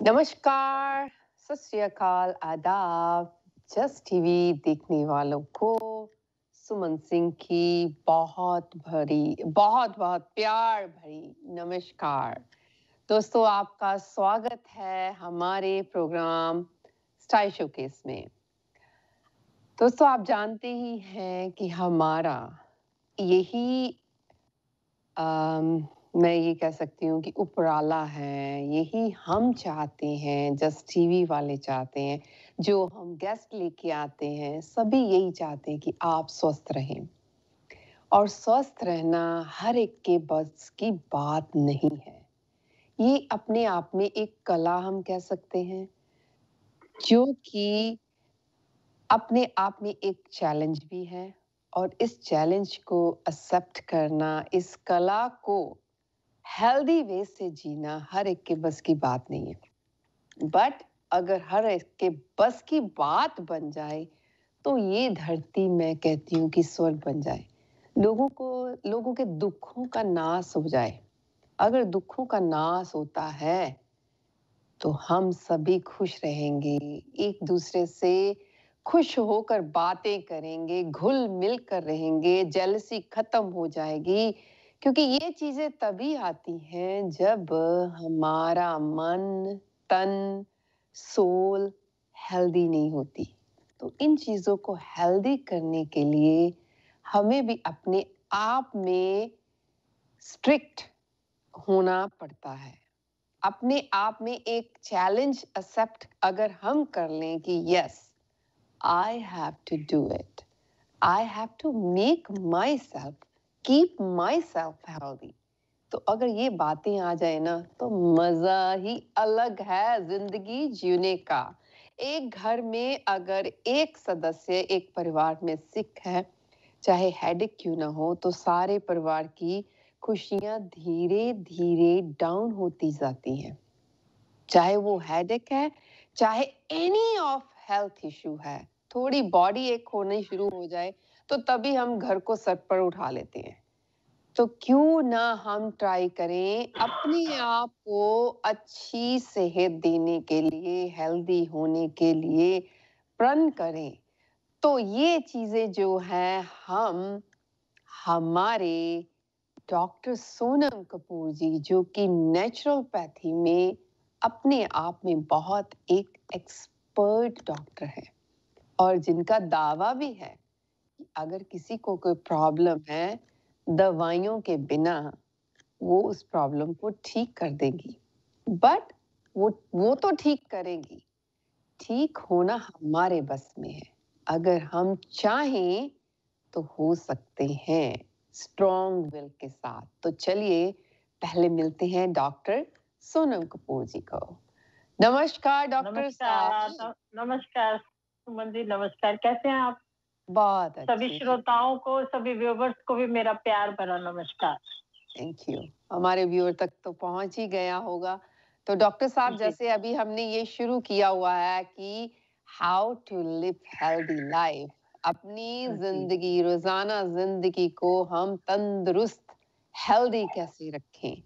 नमस्कार, सत श्री अकाल, आदाब। जस्ट टीवी देखने वालों को सुमन सिंह की बहुत बहुत प्यार भरी नमस्कार। दोस्तों, आपका स्वागत है हमारे प्रोग्राम स्टाइल शोकेस में। दोस्तों, आप जानते ही हैं कि हमारा यही मैं ये कह सकती हूँ कि उपराला है, यही हम चाहते हैं, जस्ट टीवी वाले चाहते हैं, जो हम गेस्ट लेके आते हैं, सभी यही चाहते हैं कि आप स्वस्थ रहें। और स्वस्थ रहना हर एक के बस की बात नहीं है। ये अपने आप में एक कला हम कह सकते हैं, जो कि अपने आप में एक चैलेंज भी है। और इस चैलेंज को एक्सेप्ट करना, इस कला को हेल्दी वे से जीना हर एक के बस की बात नहीं है। बट अगर हर एक के बस की बात बन जाए तो ये धरती मैं कहती हूँ कि स्वर्ग बन जाए। लोगों के दुखों का नाश हो जाए। अगर दुखों का नाश होता है तो हम सभी खुश रहेंगे, एक दूसरे से खुश होकर बातें करेंगे, घुल मिल कर रहेंगे, जेलसी खत्म हो जाएगी। क्योंकि ये चीजें तभी आती हैं जब हमारा मन, तन, सोल हेल्दी नहीं होती। तो इन चीजों को हेल्दी करने के लिए हमें भी अपने आप में स्ट्रिक्ट होना पड़ता है। अपने आप में एक चैलेंज एक्सेप्ट अगर हम कर लें कि yes, I have to do it, I have to make myself, keep myself healthy. तो अगर ये बातें आ जाए ना तो मजा ही अलग है जिंदगी जीने का। एक घर में अगर एक सदस्य, एक परिवार में सिक है, चाहे हेडेक क्यों ना हो, तो सारे परिवार की खुशियां धीरे धीरे डाउन होती जाती हैं। चाहे वो हेडेक है, चाहे एनी ऑफ हेल्थ इशू है, थोड़ी बॉडी एक होने शुरू हो जाए तो तभी हम घर को सर पर उठा लेते हैं। तो क्यों ना हम ट्राई करें अपने आप को अच्छी सेहत देने के लिए, हेल्दी होने के लिए प्रण करें। तो ये चीजें जो है हम हमारे डॉक्टर सोनम कपूर जी, जो कि नेचुरोपैथी में अपने आप में बहुत एक एक्सपर्ट डॉक्टर है और जिनका दावा भी है कि अगर किसी को कोई प्रॉब्लम है, दवाइयों के बिना वो उस प्रॉब्लम को ठीक कर देगी। बट वो तो ठीक करेगी, ठीक होना हमारे बस में है। अगर हम चाहें तो हो सकते हैं स्ट्रॉन्ग विल के साथ। तो चलिए पहले मिलते हैं डॉक्टर सोनम कपूर जी को। नमस्कार डॉक्टर साहब। नमस्कार। नमस्कार सुमन जी, नमस्कार। कैसे हैं आप? बहुत सभी अच्छे हैं। श्रोताओं को, सभी व्यूवर्स को भी मेरा प्यार भरा नमस्कार। Thank you. हमारे व्यूअर तक तो पहुंच ही गया होगा। तो डॉक्टर साहब, जी। जैसे अभी हमने ये शुरू किया हुआ है कि how to live healthy life, अपनी जी। जिंदगी, रोजाना जिंदगी को हम तंदुरुस्त हेल्दी कैसे रखें।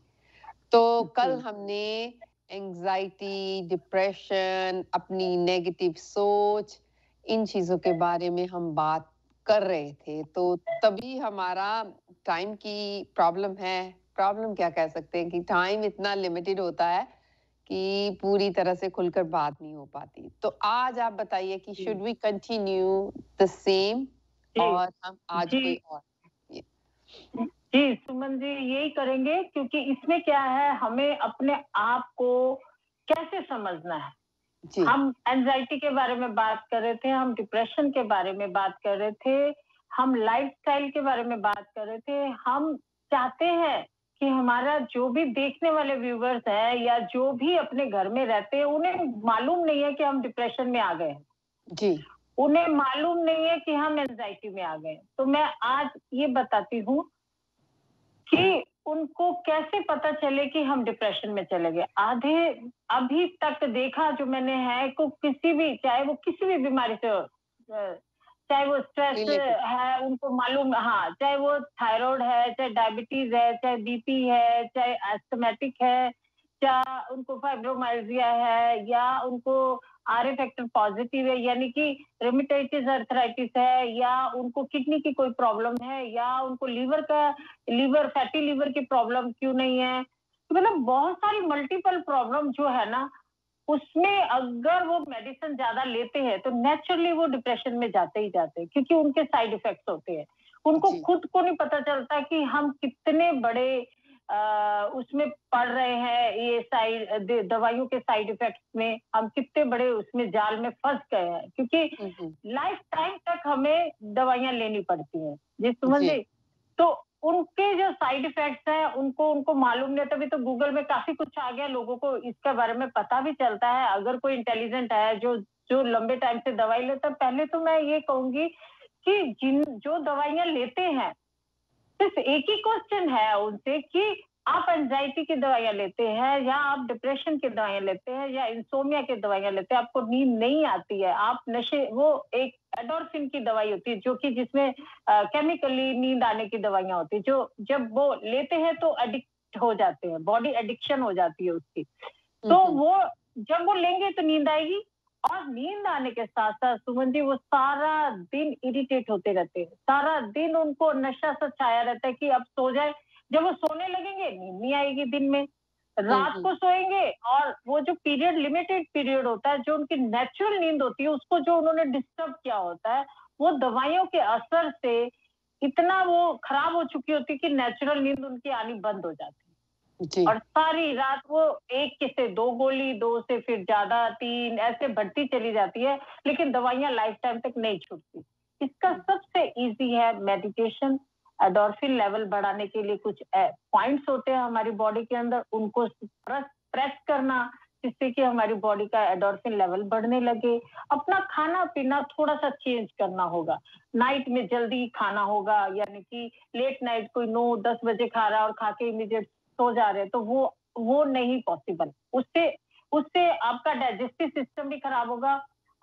तो कल जी। हमने एंजाइटी, डिप्रेशन, अपनी नेगेटिव सोच, इन चीजों के बारे में हम बात कर रहे थे। तो तभी हमारा टाइम की प्रॉब्लम है। प्रॉब्लम क्या कह सकते हैं कि टाइम इतना लिमिटेड होता है कि पूरी तरह से खुलकर बात नहीं हो पाती। तो आज आप बताइए कि जी। Should we continue the same जी। और हम आज जी। कोई और जी सुमन जी, यही करेंगे क्योंकि इसमें क्या है, हमें अपने आप को कैसे समझना है। जी हम एंजाइटी के बारे में बात कर रहे थे, हम डिप्रेशन के बारे में बात कर रहे थे, हम लाइफस्टाइल के बारे में बात कर रहे थे। हम चाहते हैं कि हमारा जो भी देखने वाले व्यूवर्स हैं या जो भी अपने घर में रहते हैं, उन्हें मालूम नहीं है कि हम डिप्रेशन में आ गए हैं, जी उन्हें मालूम नहीं है कि हम एंजाइटी में आ गए। तो मैं आज ये बताती हूँ कि उनको कैसे पता चले कि हम डिप्रेशन में चले गए। आधे अभी तक देखा जो मैंने है को किसी भी, चाहे वो किसी भी बीमारी से चाहे वो स्ट्रेस रिलेटेड। है उनको मालूम, हाँ, चाहे वो थायराइड है, चाहे डायबिटीज है, चाहे बीपी है, चाहे एस्थमेटिक है, या उनको फाइब्रोमाइल्जिया है या उनको आरए फैक्टर पॉजिटिव है, यानी कि रेमिटाइटिस अर्थराइटिस है, या उनको किडनी की कोई प्रॉब्लम है, या उनको लीवर फैटी लीवर की प्रॉब्लम क्यों नहीं है। तो मतलब बहुत सारी मल्टीपल प्रॉब्लम जो है ना, उसमें अगर वो मेडिसिन ज्यादा लेते हैं तो नेचुरली वो डिप्रेशन में जाते ही जाते हैं, क्योंकि उनके साइड इफेक्ट्स होते हैं। उनको जी। खुद को नहीं पता चलता कि हम कितने बड़े उसमें पड़ रहे हैं, ये दवाइयों के साइड इफेक्ट्स में हम कितने बड़े उसमें जाल में फंस गए हैं, क्योंकि हम्म। लाइफ टाइम तक हमें दवाइयां लेनी पड़ती हैं जी, जी। समझे। तो उनके जो साइड इफेक्ट्स हैं उनको उनको मालूम नहीं। तभी तो गूगल में काफी कुछ आ गया, लोगों को इसके बारे में पता भी चलता है। अगर कोई इंटेलिजेंट है जो जो लंबे टाइम से दवाई लेता है, पहले तो मैं ये कहूंगी कि जिन जो दवाइयां लेते हैं, सिर्फ एक ही क्वेश्चन है उनसे कि आप एंजाइटी की दवाइयां लेते हैं या आप डिप्रेशन की दवाइयां लेते हैं या इंसोमिया की दवाइयां लेते हैं, आपको नींद नहीं आती है, आप नशे, वो एक एडोर्फिन की दवाई होती है जो कि जिसमें केमिकली नींद आने की दवाइयां होती है, जो जब वो लेते हैं तो एडिक्ट हो जाते हैं, बॉडी एडिक्शन हो जाती है उसकी। तो हम्म। वो जब वो लेंगे तो नींद आएगी, और नींद आने के साथ साथ सुमन जी वो सारा दिन इरिटेट होते रहते हैं, सारा दिन उनको नशा सा छाया रहता है कि अब सो जाए। जब वो सोने लगेंगे नींद नहीं आएगी दिन में, रात हम्म। को सोएंगे और वो जो पीरियड लिमिटेड पीरियड होता है, जो उनकी नेचुरल नींद होती है, उसको जो उन्होंने डिस्टर्ब किया होता है, वो दवाइयों के असर से इतना वो खराब हो चुकी होती है कि नेचुरल नींद उनकी आनी बंद हो जाती है। जी। और सारी रात वो एक के से दो गोली, दो से फिर ज्यादा तीन, ऐसे बढ़ती चली जाती है, लेकिन दवाइयां लाइफ टाइम तक नहीं छूटती। इसका सबसे इजी है मेडिटेशन। एडोर्फिन लेवल बढ़ाने के लिए कुछ पॉइंट्स होते हैं हमारी बॉडी के अंदर, उनको प्रेस करना, जिससे कि हमारी बॉडी का एडोर्फिन लेवल बढ़ने लगे। अपना खाना पीना थोड़ा सा चेंज करना होगा, नाइट में जल्दी खाना होगा, यानी कि लेट नाइट कोई 9-10 बजे खा रहा है और खा के इमीडिएट सो जा रहे हैं, तो वो नहीं पॉसिबल। उससे उससे आपका डाइजेस्टिव सिस्टम भी खराब होगा।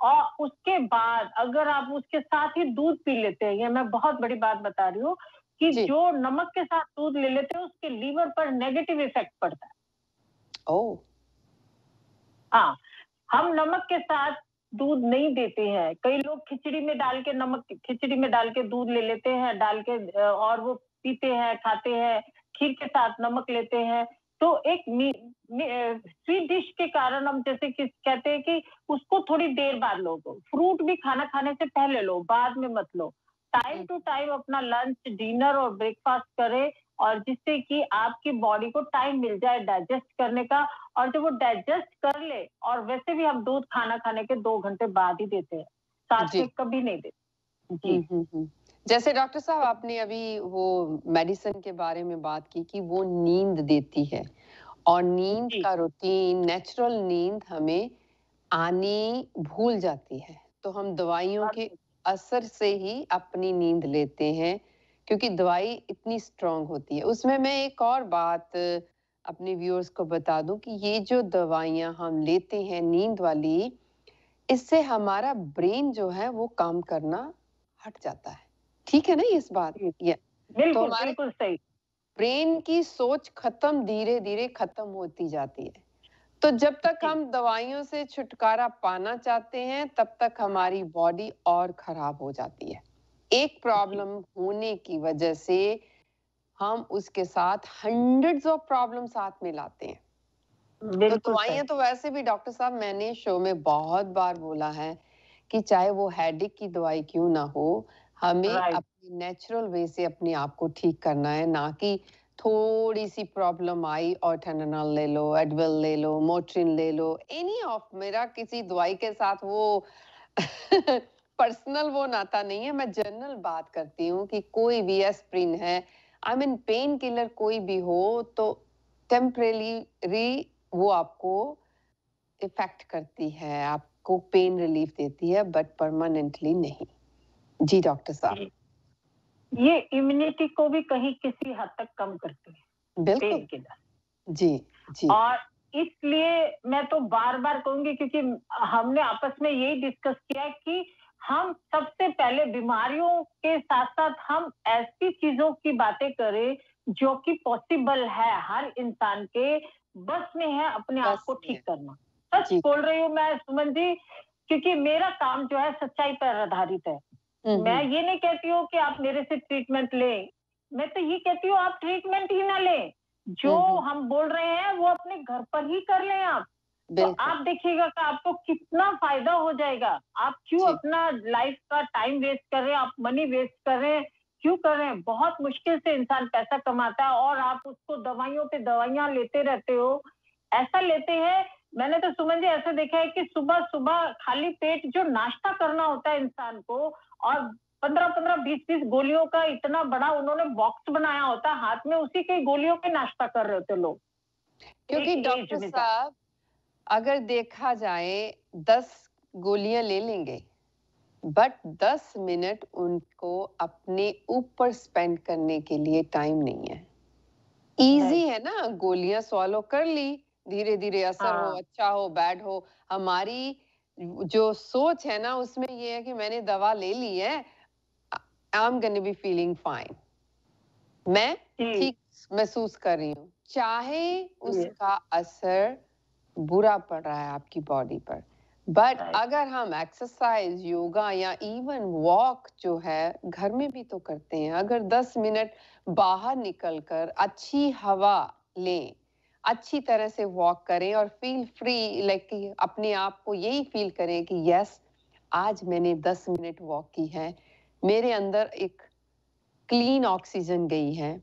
और उसके बाद अगर आप उसके साथ ही दूध पी लेते हैं, ये मैं बहुत बड़ी बात बता रही हूँ कि जी। जो नमक के साथ दूध ले लेते हैं उसके लीवर पर नेगेटिव इफेक्ट पड़ता है। ओ। हाँ, हम नमक के साथ दूध नहीं देते हैं। कई लोग खिचड़ी में डाल के दूध ले लेते हैं, डाल के और वो पीते हैं, खाते हैं, खीर के साथ नमक लेते हैं। तो एक स्वीट डिश के कारण हम जैसे कि कहते हैं कि उसको थोड़ी देर बाद लो। फ्रूट भी खाना खाने से पहले लो, बाद में मत लो। टाइम टू टाइम अपना लंच, डिनर और ब्रेकफास्ट करें, और जिससे कि आपकी बॉडी को टाइम मिल जाए डाइजेस्ट करने का। और जब वो डाइजेस्ट कर ले, और वैसे भी हम दूध खाना खाने के 2 घंटे बाद ही देते हैं, साथ जी। में कभी नहीं देते। जी। जैसे डॉक्टर साहब आपने अभी वो मेडिसिन के बारे में बात की कि वो नींद देती है, और नींद जी। का रूटीन, नेचुरल नींद हमें आनी भूल जाती है, तो हम दवाइयों के असर से ही अपनी नींद लेते हैं, क्योंकि दवाई इतनी स्ट्रांग होती है। उसमें मैं एक और बात अपने व्यूअर्स को बता दूं कि ये जो दवाइयां हम लेते हैं नींद वाली, इससे हमारा ब्रेन जो है वो काम करना हट जाता है। ठीक है ना इस बात? जी, ये तो बिल्कुल, हमारे बिल्कुल सही। ब्रेन की सोच खत्म, धीरे-धीरे खत्म होती जाती है। तो जब तक जी, हम दवाइयों से छुटकारा पाना चाहते हैं, तब तक हमारी बॉडी और खराब हो जाती है। एक जी, प्रॉब्लम होने की वजह से हम उसके साथ हंड्रेड्स ऑफ प्रॉब्लम साथ में लाते हैं। तो बिल्कुल सही। दवाइयाँ तो वैसे भी डॉक्टर साहब, मैंने शो में बहुत बार बोला है कि चाहे वो हेडेक की दवाई क्यों ना हो, हमें राइट। अपनी नेचुरल वे से अपने आप को ठीक करना है, ना कि थोड़ी-सी प्रॉब्लम आई और अटेनोल ले लो, एडविल ले लो, मोट्रिन ले लो, एनी ऑफ, मेरा किसी दवाई के साथ वो पर्सनल वो नाता नहीं है। मैं जनरल बात करती हूँ कि कोई भी एस्प्रिन है, आई मीन पेन किलर कोई भी हो, तो टेम्परेरी वो आपको इफेक्ट करती है, आपको पेन रिलीफ देती है, बट परमानेंटली नहीं। जी डॉक्टर साहब। जी, ये इम्यूनिटी को भी कहीं किसी हद तक कम करती है, बिल्कुल। Painkiller. जी। जी। और इसलिए मैं तो बार-बार कहूँगी, क्योंकि हमने आपस में यही डिस्कस किया है कि हम सबसे पहले बीमारियों के साथ-साथ हम ऐसी चीज़ों की बातें करें जो कि पॉसिबल है हर इंसान के बस में है अपने आप बस को में ठीक है। करना। सच जी। बोल रही हूँ मैं सुमन जी, क्योंकि मेरा काम जो है सच्चाई पर आधारित है। मैं ये नहीं कहती हूँ कि आप मेरे से ट्रीटमेंट लें, मैं तो ये कहती हूँ आप ट्रीटमेंट ही ना लें। जो हम बोल रहे हैं वो अपने घर पर ही कर लें आप। तो बिल्कुल। आप देखिएगा कि आपको कितना फायदा हो जाएगा। आप क्यों जी। अपना लाइफ का टाइम वेस्ट कर रहे हैं, आप मनी वेस्ट कर रहे हैं, क्यों कर रहे हैं? बहुत मुश्किल से इंसान पैसा कमाता है और आप उसको दवाइयों पे दवाइयाँ लेते रहते हो। ऐसा लेते हैं, मैंने तो सुमन जी ऐसा देखा है कि सुबह-सुबह खाली पेट जो नाश्ता करना होता है इंसान को और 15-15, 20-20 गोलियों का इतना बड़ा उन्होंने बॉक्स बनाया होता है, हाथ में उसी के गोलियों के नाश्ता कर रहे होते लोग, क्योंकि एक एज डॉक्टर में जा साहब अगर देखा जाए 10 गोलियां ले लेंगे, बट 10 मिनट उनको अपने ऊपर स्पेंड करने के लिए टाइम नहीं है। इजी राइट, है ना, गोलियां स्वॉलो कर ली, धीरे धीरे असर हो, हाँ, अच्छा हो बैड हो। हमारी जो सोच है ना उसमें ये है कि मैंने दवा ले ली है, I am gonna be feeling fine, मैं जी, ठीक महसूस कर रही हूँ, चाहे ये उसका असर बुरा पड़ रहा है आपकी बॉडी पर। बट राइट, अगर हम एक्सरसाइज, योगा या इवन वॉक जो है घर में भी तो करते हैं, अगर 10 मिनट बाहर निकलकर अच्छी हवा लें, अच्छी तरह से वॉक करें और फील फ्री, लाइक कि अपने आप को यही फील करें कि यस, आज मैंने 10 मिनट वॉक की है, मेरे अंदर एक क्लीन ऑक्सीजन गई है,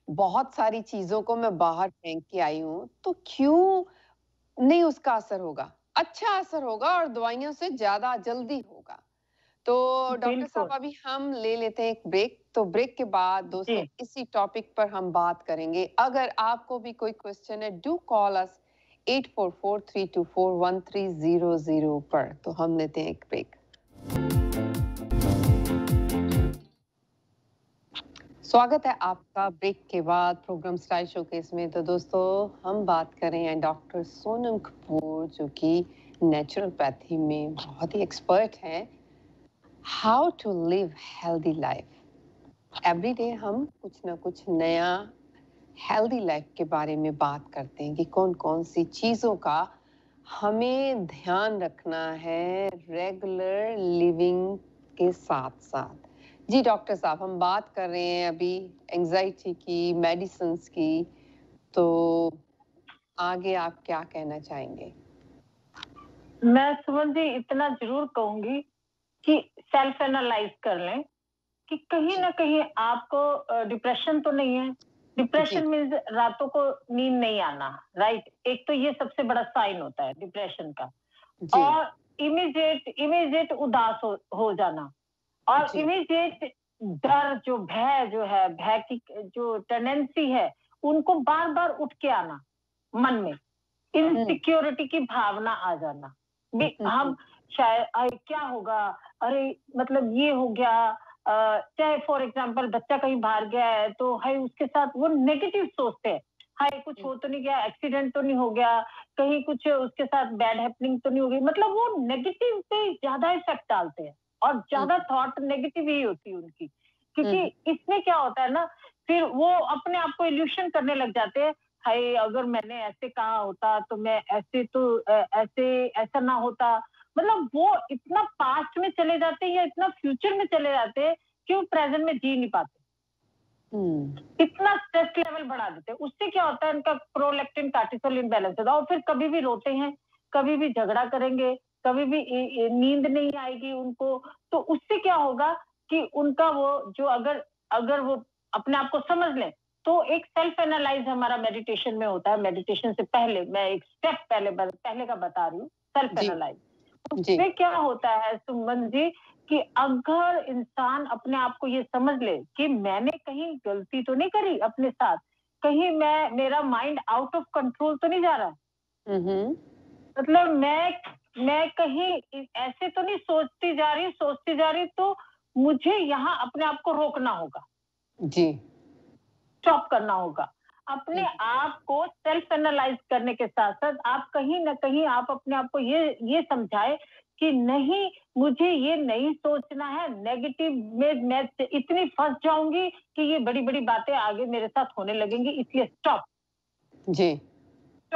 बहुत सारी चीजों को मैं बाहर फेंक के आई हूँ, तो क्यों नहीं उसका असर होगा? अच्छा असर होगा और दवाइयों से ज़्यादा जल्दी होगा। तो डॉक्टर साहब बिल्कुल, अभी हम ले लेते हैं एक ब्रेक, तो ब्रेक के बाद दोस्तों जी। इसी टॉपिक पर हम बात करेंगे। अगर आपको भी कोई क्वेश्चन है, डू कॉल अस 8443241300 पर। तो हम लेते हैं एक ब्रेक। स्वागत है आपका ब्रेक के बाद प्रोग्राम स्टाइल शोकेस में। तो दोस्तों हम बात कर रहे हैं डॉक्टर सोनम कपूर, जो कि नेचुरोपैथी में बहुत ही एक्सपर्ट हैं। How to live healthy life. Every day हम कुछ ना कुछ नया हेल्दी लाइफ के बारे में बात करते हैं कि कौन कौन सी चीज़ों का हमें ध्यान रखना है रेगुलर लिविंग के साथ साथ। जी डॉक्टर साहब, हम बात कर रहे हैं अभी एंजाइटी की, मेडिसिन्स की, तो आगे आप क्या कहना चाहेंगे? मैं सुमन जी इतना ज़रूर कहूँगी कि सेल्फ एनालाइज़ कर लें कि कहीं जी। न कहीं आपको डिप्रेशन तो नहीं है। जी। डिप्रेशन मीन्स रातों को नींद नहीं आना, राइट? एक तो ये सबसे बड़ा साइन होता है डिप्रेशन का। जी। और इमीडिएट इमीडिएट उदास हो जाना और जी। इमीडिएट डर जो भय जो है, भय की जो टेंडेंसी है, उनको बार-बार उठ के आना मन में। हम्म। इनसिक्योरिटी की भावना आ जाना। हम हम्म। शायद क्या होगा? अरे मतलब ये हो गया। चाहे फॉर एग्जांपल बच्चा कहीं बाहर गया है तो हाय उसके साथ वो नेगेटिव सोचते हैं। हाय कुछ हो तो नहीं गया, एक्सीडेंट तो नहीं हो गया, कहीं कुछ उसके साथ बैड हैपनिंग तो नहीं हो गई। मतलब वो नेगेटिव पे ज्यादा इफेक्ट डालते हैं और ज्यादा थॉट नेगेटिव ही होती है उनकी। क्योंकि हम्म। इसमें क्या होता है ना, फिर वो अपने आप को इल्यूशन करने लग जाते हैं। हाय अगर मैंने ऐसे कहा होता तो मैं ऐसे तो ऐसे ऐसा ना होता। मतलब वो इतना पास्ट में चले जाते हैं या इतना फ्यूचर में चले जाते हैं कि वो प्रेजेंट में जी नहीं पाते। हम्म। इतना स्ट्रेस लेवल बढ़ा देते हैं। उससे क्या होता है, उनका प्रोलैक्टिन कॉर्टिसोल इम्बैलेंस होता है और फिर कभी भी रोते हैं, कभी भी झगड़ा करेंगे, कभी भी नींद नहीं आएगी उनको। तो उससे क्या होगा कि उनका वो जो अगर अगर वो अपने आप को समझ लें, तो एक सेल्फ एनालाइज हमारा मेडिटेशन में होता है। मेडिटेशन से पहले मैं एक स्टेप पहले का बता रही हूँ, सेल्फ जी। एनालाइज। जी। उसमें क्या होता है सुमन जी कि अगर इंसान अपने आप को ये समझ ले कि मैंने कहीं गलती तो नहीं करी अपने साथ, कहीं मेरा माइंड आउट ऑफ कंट्रोल तो नहीं जा रहा, हम्म। मतलब मैं कहीं ऐसे तो नहीं सोचती जा रही, तो मुझे यहाँ अपने आप को रोकना होगा, जी। स्टॉप करना होगा। अपने हम्म। आप को सेल्फ एनालाइज करने के साथ-साथ आप कहीं न कहीं आप अपने आप को ये समझाएँ कि नहीं, मुझे ये नहीं सोचना है, नेगेटिव में मैं इतनी फँस जाऊँगी कि ये बड़ी-बड़ी बातें आगे मेरे साथ होने लगेंगी, इसलिए स्टॉप। जी।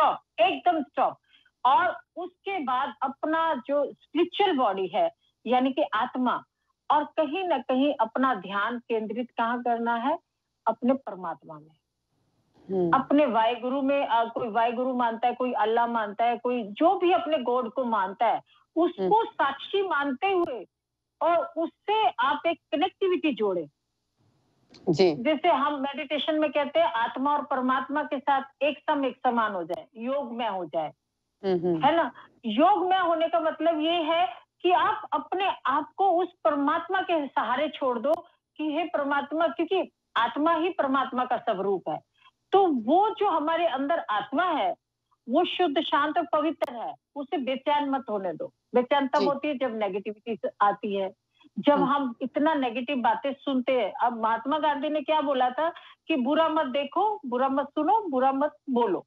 स्टॉप, एकदम स्टॉप। और उसके बाद अपना जो स्पिरिचुअल बॉडी है यानी कि आत्मा, और कहीं ना कहीं अपना ध्यान केंद्रित कहाँ करना है? अपने परमात्मा में, अपने वाहिगुरु में। कोई वाहिगुरु मानता है, कोई अल्लाह मानता है, कोई जो भी अपने गॉड को मानता है, उसको साक्षी मानते हुए और उससे आप एक कनेक्टिविटी जोड़े। जी। जैसे हम मेडिटेशन में कहते हैं आत्मा और परमात्मा के साथ एक समान हो जाए, योग में हो जाए, है ना? योग में होने का मतलब ये है कि आप अपने आप को उस परमात्मा के सहारे छोड़ दो कि हे परमात्मा, क्योंकि आत्मा ही परमात्मा का स्वरूप है। तो वो जो हमारे अंदर आत्मा है वो शुद्ध, शांत और पवित्र है, उसे बेचैन मत होने दो। बेचैन तब होती है जब नेगेटिविटी आती है, जब हम इतना नेगेटिव बातें सुनते हैं। अब महात्मा गांधी ने क्या बोला था कि बुरा मत देखो, बुरा मत सुनो, बुरा मत बोलो।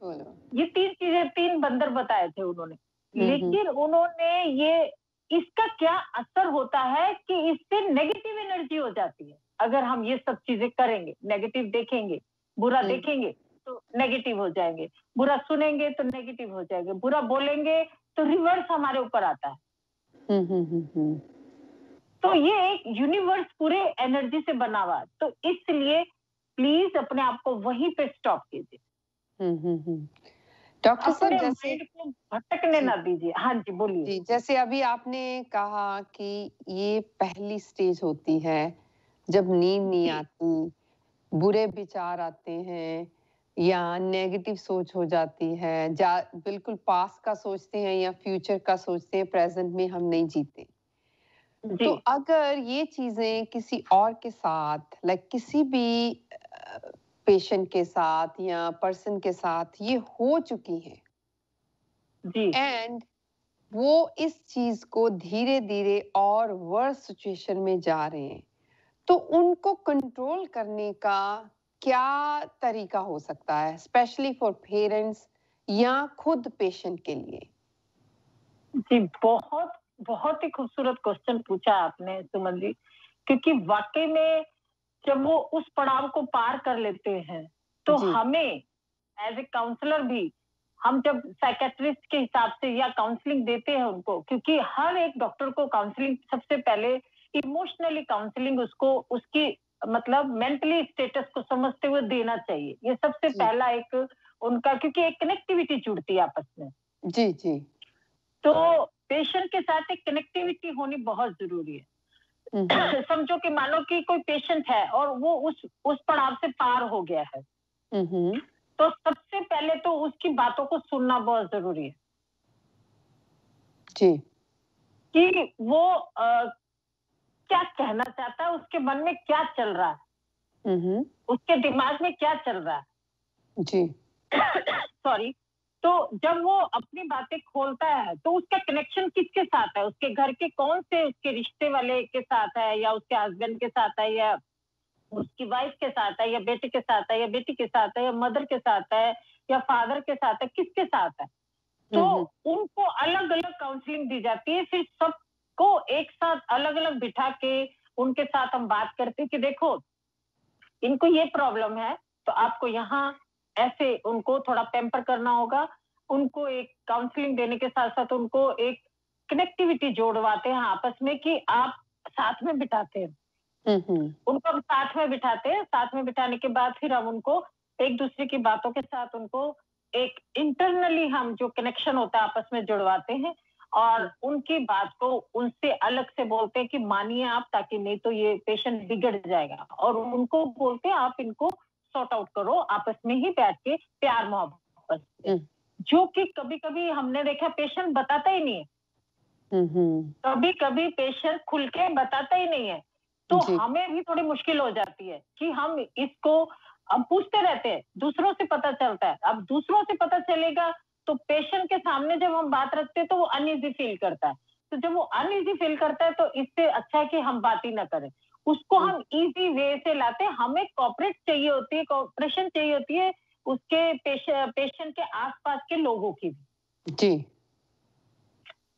ये 3 चीजें, 3 बंदर बताए थे उन्होंने। लेकिन उन्होंने ये, इसका क्या असर होता है कि इससे नेगेटिव एनर्जी हो जाती है। अगर हम ये सब चीजें करेंगे, नेगेटिव देखेंगे, बुरा देखेंगे तो नेगेटिव हो जाएंगे, बुरा सुनेंगे तो नेगेटिव हो जाएंगे, बुरा बोलेंगे तो रिवर्स हमारे ऊपर आता है। तो ये एक यूनिवर्स पूरे एनर्जी से बना हुआ है। तो इसलिए प्लीज अपने आप को वहीं पे स्टॉप कीजिए। डॉक्टर साहब, अपने जैसे माइंड को भटकने ना दीजिए। हाँ जी, बोलिए। जी, जैसे अभी आपने कहा कि ये पहली स्टेज होती है जब नींद नहीं आती, बुरे विचार आते हैं या नेगेटिव सोच हो जाती है, बिल्कुल पास्ट का सोचते हैं या फ्यूचर का सोचते हैं, प्रेजेंट में हम नहीं जीते। तो अगर ये चीजें किसी और के साथ, लाइक किसी भी पेशेंट के साथ या पर्सन के साथ ये हो चुकी है एंड वो इस चीज को धीरे धीरे और वर्स सिचुएशन में जा रहे हैं, तो उनको कंट्रोल करने का क्या तरीका हो सकता है, स्पेशली फॉर पेरेंट्स या खुद पेशेंट के लिए? जी, बहुत बहुत ही खूबसूरत क्वेश्चन पूछा आपने सुमन जी, क्योंकि वाकई में जब वो उस पड़ाव को पार कर लेते हैं तो हमें एज ए काउंसलर भी, हम जब साइकेट्रिस्ट के हिसाब से या काउंसलिंग देते हैं उनको, क्योंकि हर एक डॉक्टर को काउंसलिंग सबसे पहले इमोशनली काउंसलिंग उसको उसकी मतलब मेंटली स्टेटस को समझते हुए देना चाहिए। ये सबसे पहला एक उनका, क्योंकि एक कनेक्टिविटी जुड़ती है आपस में। जी जी। तो पेशेंट के साथ एक कनेक्टिविटी होनी बहुत जरूरी है। समझो कि मानो कि कोई पेशेंट है और वो उस पड़ाव से पार हो गया है, तो सबसे पहले तो उसकी बातों को सुनना बहुत जरूरी है जी, कि वो क्या कहना चाहता है, उसके मन में क्या चल रहा है, उसके दिमाग में क्या चल रहा है। जी। सॉरी। तो जब वो अपनी बातें खोलता है तो उसका कनेक्शन किसके साथ है? उसके घर के कौन से उसके रिश्ते वाले के साथ है, या उसके हस्बैंड के साथ है, या उसकी वाइफ के साथ है, या बेटे के साथ है, या बेटी के साथ है, या मदर के साथ है, या फादर के साथ है, किसके साथ है? तो उनको अलग अलग काउंसलिंग दी जाती है। फिर सबको एक साथ अलग अलग बिठा के उनके साथ हम बात करते हैं कि देखो इनको ये प्रॉब्लम है, तो आपको यहाँ ऐसे उनको थोड़ा पैम्पर करना होगा। उनको एक काउंसलिंग देने के साथ साथ उनको एक कनेक्टिविटी जोड़वाते हैं आपस में, कि आप साथ में बिठाते हैं उनको, हम साथ में बिठाते हैं। साथ में बिठाने के बाद फिर हम उनको एक दूसरे की बातों के साथ उनको एक इंटरनली हम जो कनेक्शन होता है आपस में जुड़वाते हैं, और उनकी बात को उनसे अलग से बोलते हैं कि मानिए आप, ताकि नहीं तो ये पेशेंट बिगड़ जाएगा। और उनको बोलते हैं आप इनको सॉर्ट आउट करो आपस में ही बैठ के प्यार मोहब्बत से, जो कि कभी कभी हमने देखा पेशेंट बताता ही नहीं है। कभी कभी पेशेंट खुल के बताता ही नहीं है, तो हमें भी थोड़ी मुश्किल हो जाती है कि हम इसको हम पूछते रहते हैं, दूसरों से पता चलता है। अब दूसरों से पता चलेगा तो पेशेंट के सामने जब हम बात रखते हैं तो वो अनईजी फील करता है। तो जब वो अनईजी फील करता है तो इससे अच्छा है कि हम बात ही ना करें, उसको हम इजी वे से लाते हैं। हमें कॉपरेट चाहिए होती है, कॉपरेशन चाहिए होती है उसके पेशेंट के आसपास के लोगों की भी। जी।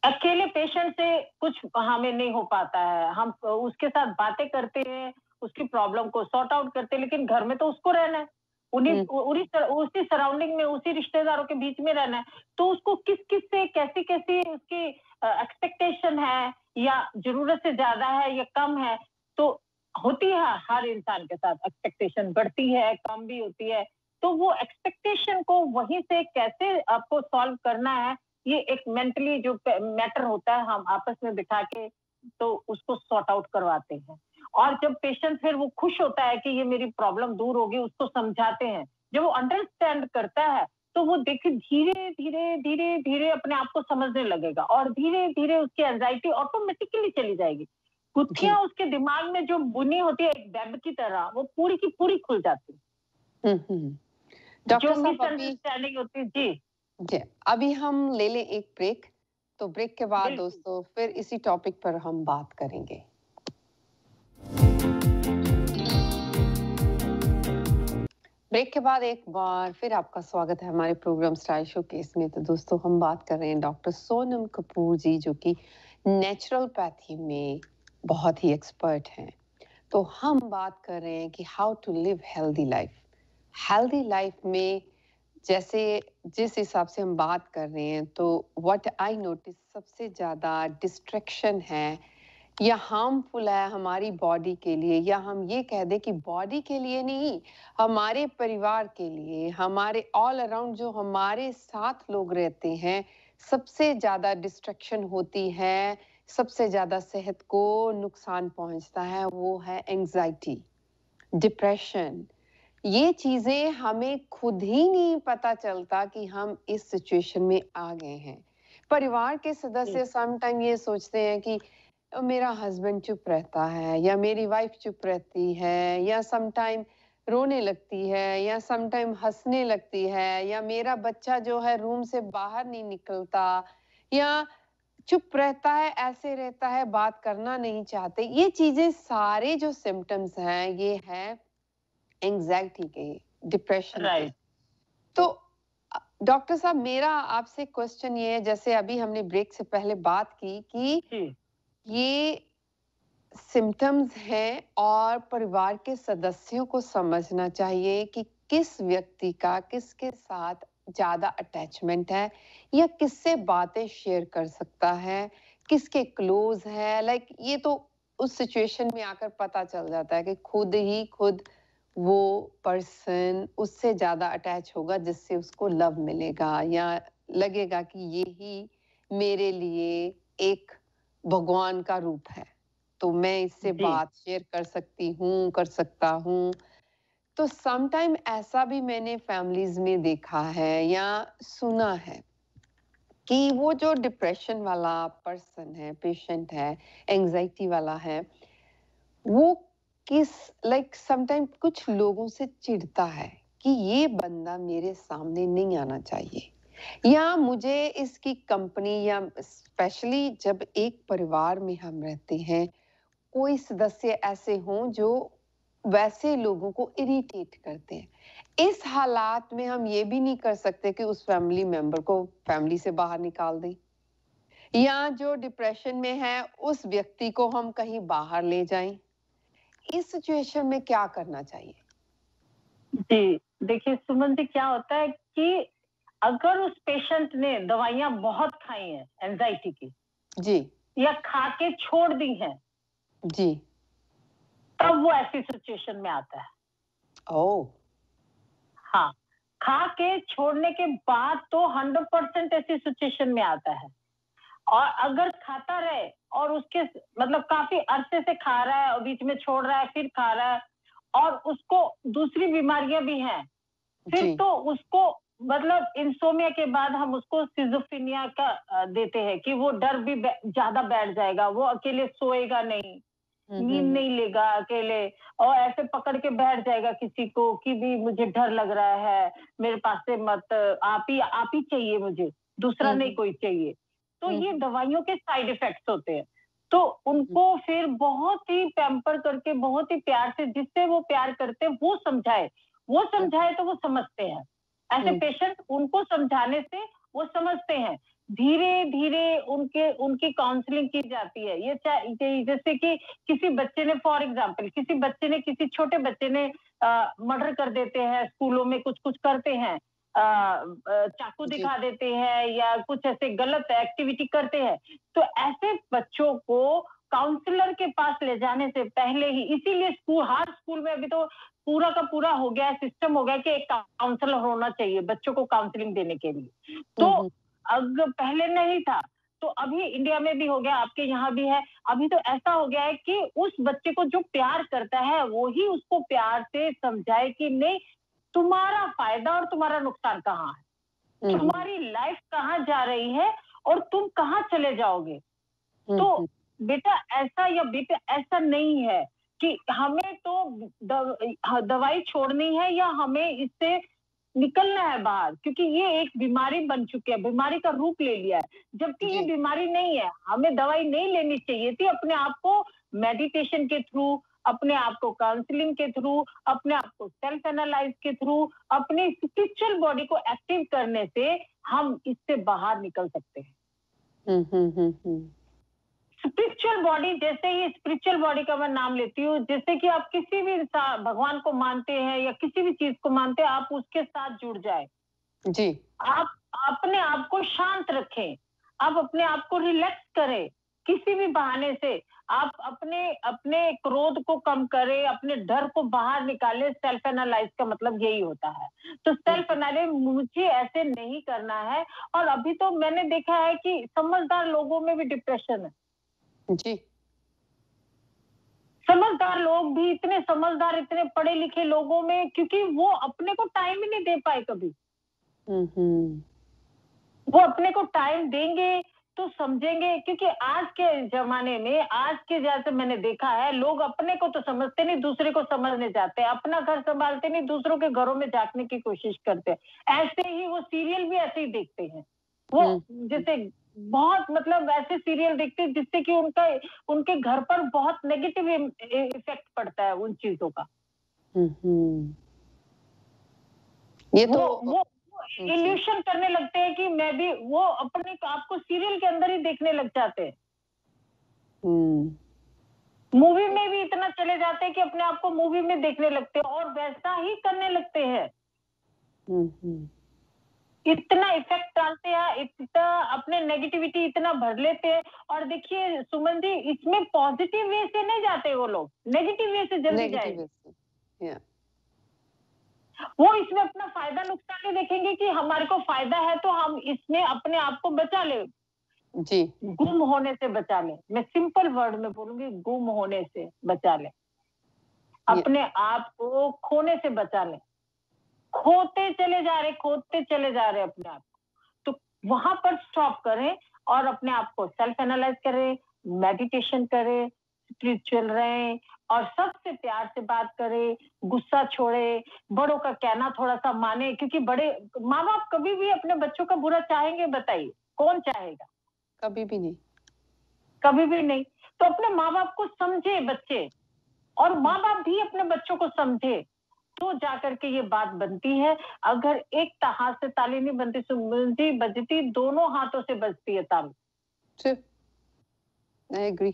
अकेले पेशेंट से कुछ हमें नहीं हो पाता है। हम उसके साथ बातें करते हैं, उसकी प्रॉब्लम को सॉर्ट आउट करते हैं, लेकिन घर में तो उसको रहना है। उसी सराउंडिंग में, उसी रिश्तेदारों के बीच में रहना है, तो उसको किस किस से कैसी कैसी उसकी एक्सपेक्टेशन है, या जरूरत से ज्यादा है या कम है। तो होती है, हर इंसान के साथ एक्सपेक्टेशन बढ़ती है, कम भी होती है। तो वो एक्सपेक्टेशन को वहीं से कैसे आपको सॉल्व करना है, ये एक मेंटली जो मैटर होता है, हम आपस में बिठा के तो उसको सॉर्ट आउट करवाते हैं। और जब पेशेंट फिर वो खुश होता है कि ये मेरी प्रॉब्लम दूर होगी, उसको समझाते हैं, जब वो अंडरस्टैंड करता है, तो वो देखिए धीरे धीरे धीरे धीरे अपने आप को समझने लगेगा, और धीरे धीरे उसकी एंजाइटी ऑटोमेटिकली चली जाएगी। जी। गुत्थियां उसके दिमाग में जो बुनी होती है एक वेब की तरह, वो पूरी की पूरी खुल जाती है। जो डॉक्टर साहब अभी मिसअंडरस्टैंडिंग होती है। जी जी, अभी हम ले लें एक ब्रेक, तो ब्रेक के बाद बिल्कुल। दोस्तों फिर इसी टॉपिक पर हम बात करेंगे। ब्रेक के बाद एक बार फिर आपका स्वागत है हमारे प्रोग्राम स्टाइल शो केस में। तो दोस्तों हम बात कर रहे हैं डॉक्टर सोनम कपूर जी, जो कि नेचुरोपैथी में बहुत ही एक्सपर्ट हैं। तो हम बात कर रहे हैं कि how to live healthy life. Healthy life में जैसे जिस हिसाब से हम बात कर रहे हैं, तो व्हाट आई नोटिस सबसे ज़्यादा डिस्ट्रैक्शन है या हार्मफुल है हमारी बॉडी के लिए, या हम ये कह दें कि बॉडी के लिए नहीं, हमारे परिवार के लिए, हमारे ऑल अराउंड जो हमारे साथ लोग रहते हैं, सबसे ज़्यादा डिस्ट्रैक्शन होती है, सबसे ज़्यादा सेहत को नुकसान पहुंचता है, वो है एंजाइटी, डिप्रेशन। ये चीज़ें हमें खुद ही नहीं पता चलता कि हम इस सिचुएशन में आ गए हैं। परिवार के सदस्य सम टाइम ये सोचते हैं कि मेरा हस्बैंड चुप रहता है, या मेरी वाइफ चुप रहती है, या सम टाइम रोने लगती है, या सम टाइम हंसने लगती है, या मेरा बच्चा जो है रूम से बाहर नहीं निकलता, या चुप रहता है, ऐसे रहता है, बात करना नहीं चाहते। ये चीजें सारे जो सिम्टम्स हैं, ये है एंजाइटी के, डिप्रेशन के। राइट। तो डॉक्टर साहब, मेरा आपसे क्वेश्चन ये है, जैसे अभी हमने ब्रेक से पहले बात की कि जी ये सिम्टम्स हैं और परिवार के सदस्यों को समझना चाहिए कि किस व्यक्ति का किसके साथ ज्यादा अटैचमेंट है, या किससे बातें शेयर कर सकता है, किसके क्लोज है। लाइक ये तो उस सिचुएशन में आकर पता चल जाता है कि खुद ही खुद वो पर्सन उससे ज्यादा अटैच होगा, जिससे उसको लव मिलेगा, या लगेगा कि ये ही मेरे लिए एक भगवान का रूप है, तो मैं इससे जी बात शेयर कर सकती हूँ, कर सकता हूँ। तो सम टाइम ऐसा भी मैंने फैमिलीज में देखा है या सुना है कि वो जो डिप्रेशन वाला पर्सन है, पेशेंट है, एंजाइटी वाला है, वो किस लाइक सम टाइम कुछ लोगों से चिढ़ता है कि ये बंदा मेरे सामने नहीं आना चाहिए, या मुझे इसकी कंपनी, या स्पेशली जब एक परिवार में हम रहते हैं, कोई सदस्य ऐसे हों जो वैसे लोगों को इरिटेट करते हैं। इस हालात में हम ये भी नहीं कर सकते कि उस फैमिली मेंबर को फैमिली से बाहर निकाल दें, या जो डिप्रेशन में है उस व्यक्ति को हम कहीं बाहर ले जाएं। इस सिचुएशन में क्या करना चाहिए? जी, देखिए सुमन जी, क्या होता है कि अगर उस पेशेंट ने दवाइयां बहुत खाई हैं एंजाइटी की, जी। या खा के छोड़ दी हैं, जी। तब वो ऐसी सिचुएशन में आता है। ओह। हाँ, खा के छोड़ने के बाद तो 100% ऐसी सिचुएशन में आता है। और अगर खाता रहे और उसके मतलब काफी अरसे से खा रहा है और बीच में छोड़ रहा है, फिर खा रहा है, और उसको दूसरी बीमारियां भी हैं, फिर जी। तो उसको मतलब इंसोमिया के बाद हम उसको सिजोफ्रेनिया का देते हैं कि वो डर भी ज्यादा बैठ जाएगा, वो अकेले सोएगा नहीं, नींद नहीं लेगा अकेले, और ऐसे पकड़ के बैठ जाएगा किसी को कि भी मुझे डर लग रहा है, मेरे पास से मत, आप ही चाहिए मुझे, दूसरा नहीं कोई चाहिए। तो ये दवाइयों के साइड इफेक्ट्स होते हैं। तो उनको फिर बहुत ही पैम्पर करके, बहुत ही प्यार से, जिससे वो प्यार करते हैं वो समझाए तो वो समझते हैं। ऐसे पेशेंट, उनको समझाने से वो समझते हैं। धीरे धीरे उनकी काउंसलिंग की जाती है। जैसे कि किसी बच्चे ने, फॉर एग्जाम्पल, किसी छोटे बच्चे ने मर्डर कर देते हैं, स्कूलों में कुछ कुछ करते हैं, चाकू जी। दिखा देते हैं या कुछ ऐसे गलत एक्टिविटी करते हैं। तो ऐसे बच्चों को काउंसलर के पास ले जाने से पहले ही, इसीलिए हर स्कूल में अभी तो पूरा का पूरा हो गया है, सिस्टम हो गया है कि एक काउंसलर होना चाहिए बच्चों को काउंसलिंग देने के लिए। तो अगर पहले नहीं था, तो अभी इंडिया में भी हो गया, आपके यहाँ भी है। अभी तो ऐसा हो गया है कि उस बच्चे को जो प्यार करता है वो ही उसको प्यार से समझाए कि नहीं, तुम्हारा फायदा और तुम्हारा नुकसान कहाँ है, तुम्हारी लाइफ कहाँ जा रही है और तुम कहाँ चले जाओगे। तो बेटा ऐसा या बेटा ऐसा नहीं है कि हमें तो दवाई छोड़नी है या हमें इससे निकलना है बाहर, क्योंकि ये एक बीमारी बन चुकी है, बीमारी का रूप ले लिया है। जबकि ये बीमारी नहीं है, हमें दवाई नहीं लेनी चाहिए थी। अपने आप को मेडिटेशन के थ्रू, अपने आप को काउंसलिंग के थ्रू, अपने आप को सेल्फ एनालाइज के थ्रू, अपनी स्पिरिचुअल बॉडी को एक्टिव करने से हम इससे बाहर निकल सकते हैं। स्पिरिचुअल बॉडी, जैसे ही स्पिरिचुअल बॉडी का मैं नाम लेती हूँ, जैसे कि आप किसी भी इंसान भगवान को मानते हैं या किसी भी चीज को मानते हैं, आप उसके साथ जुड़ जाए जी। आप अपने आप को शांत रखें, आप अपने आप को रिलैक्स करें, किसी भी बहाने से आप अपने अपने क्रोध को कम करें, अपने डर को बाहर निकालें। सेल्फ एनालाइज का मतलब यही होता है। तो सेल्फ एनालाइज मुझे ऐसे नहीं करना है। और अभी तो मैंने देखा है कि समझदार लोगों में भी डिप्रेशन है जी। समझदार लोग भी, इतने समझदार, इतने पढ़े लिखे लोगों में, क्योंकि वो अपने को टाइम ही नहीं दे पाए कभी। वो अपने को टाइम देंगे तो समझेंगे, क्योंकि आज के जमाने में, आज के जैसे मैंने देखा है, लोग अपने को तो समझते नहीं, दूसरे को समझने जाते हैं, अपना घर संभालते नहीं, दूसरों के घरों में झांकने की कोशिश करते हैं। ऐसे ही वो सीरियल भी ऐसे ही देखते हैं, वो जैसे बहुत मतलब ऐसे सीरियल देखते हैं जिससे कि उनके घर पर बहुत नेगेटिव इफेक्ट पड़ता है उन चीजों का। ये तो वो इल्यूशन करने लगते हैं कि मैं भी, वो अपने आपको सीरियल के अंदर ही देखने लग जाते हैं। मूवी में भी इतना चले जाते हैं कि अपने आप को मूवी में देखने लगते हैं और वैसा ही करने लगते हैं। इतना इफेक्ट डालते हैं, इतना अपने नेगेटिविटी इतना भर लेते हैं। और देखिए सुमन जी, इसमें पॉजिटिव वे से नहीं जाते वो लोग, नेगेटिव वे से जल्दी जाएंगे। वो इसमें अपना फायदा नुकसान नहीं देखेंगे कि हमारे को फायदा है तो हम इसमें अपने आप को बचा ले, जी, गुम होने से बचा ले। मैं सिंपल वर्ड में बोलूंगी, गुम होने से बचा ले, अपने आप को खोने से बचा ले। खोते चले जा रहे अपने आप को। तो वहां पर स्टॉप करें और अपने आप को सेल्फ एनालाइज करें, मेडिटेशन करें, स्पिरिचुअल रहें और सबसे प्यार से बात करें, गुस्सा छोड़े, बड़ों का कहना थोड़ा सा माने, क्योंकि बड़े माँ बाप कभी भी अपने बच्चों का बुरा चाहेंगे? बताइए, कौन चाहेगा? कभी भी नहीं, कभी भी नहीं। तो अपने माँ बाप को समझे बच्चे, और माँ बाप भी अपने बच्चों को समझे, तो जाकर के ये बात बनती है। अगर एक हाथ से ताली नहीं बनती, बजती दोनों हाथों से बजती है ताली। I agree.